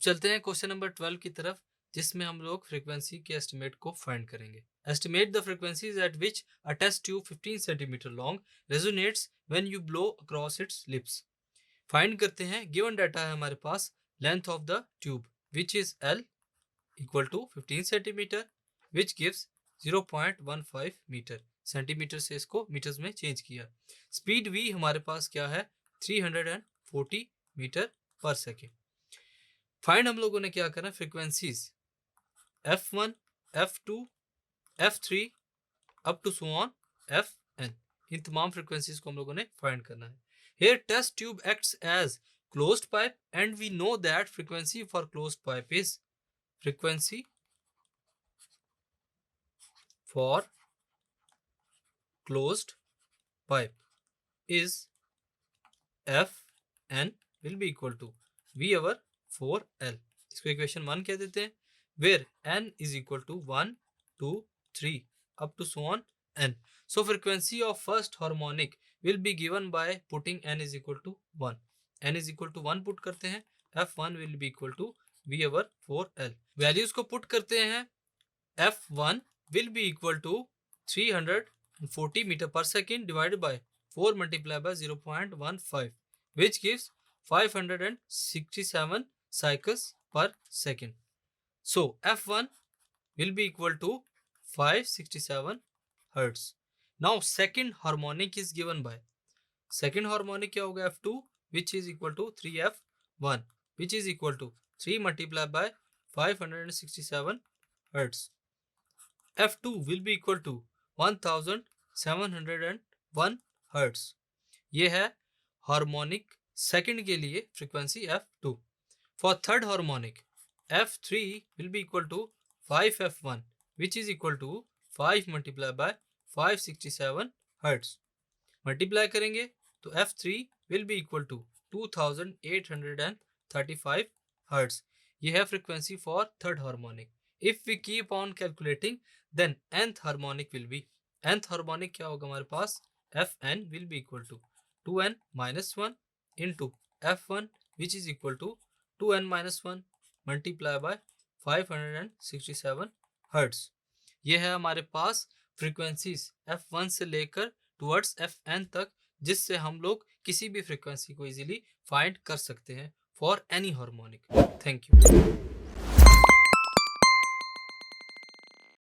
चलते हैं question number 12 की तरफ, जिसमें हम लोग फ्रीक्वेंसी के एस्टिमेट को फाइंड करेंगे। Estimate the frequencies at which a test tube 15 centimetre long resonates when you blow across its lips. Find करते हैं। गिवन डाटा है हमारे पास, length of the tube which is L equal to 15 centimetre which gives 0.15 metre. Centimetre से इसको metres में change किया। Speed V हमारे पास क्या है, 340 मीटर पर सेकेंड। फाइंड हम लोगों ने क्या करना है, frequencies F1, F2, F3 up to so on Fn। इन तमाम फ्रीक्वेंसीज को हम लोगों ने फाइंड करना है। Here test tube acts as closed pipe and we know that frequency for closed pipe is frequency for closed pipe is Fn will be equal to V over 4L। इसको equation 1 कह देते हैं, where n is equal to 1, 2, 3 up to so on n। So frequency of first harmonic will be given by putting n is equal to 1। n is equal to 1 put करते हैं, F1 will be equal to V over 4L। Values को put करते हैं, F1 will be equal to 340 metre per second divided by 4 multiplied by 0.15 which gives 567 cycles per second। So F1 will be equal to 567 hertz। Now second harmonic is given by, second harmonic क्या होगा, F2 which is equal to 3F1 which is equal to 3 multiplied by 567 hertz। F2 will be equal to 1701 hertz। ये है harmonic second के लिए frequency F2। For third harmonic F3 will be equal to 5F1 which is equal to 5 multiplied by 567 hertz। Multiply करेंगे तो F3 will be equal to 2835 hertz। ये है frequency for third harmonic. If we keep on calculating then nth harmonic will be, nth harmonic क्या होगा हमारे पास, Fn will be equal to 2n minus 1 into F1 which is equal to 2n minus 1 multiply by 567 hertz। ये है हमारे पास frequencies F1 से लेकर towards Fn तक, जिससे हम लोग किसी भी फ्रीक्वेंसी को इजीली फाइंड कर सकते हैं for any harmonic. Thank you.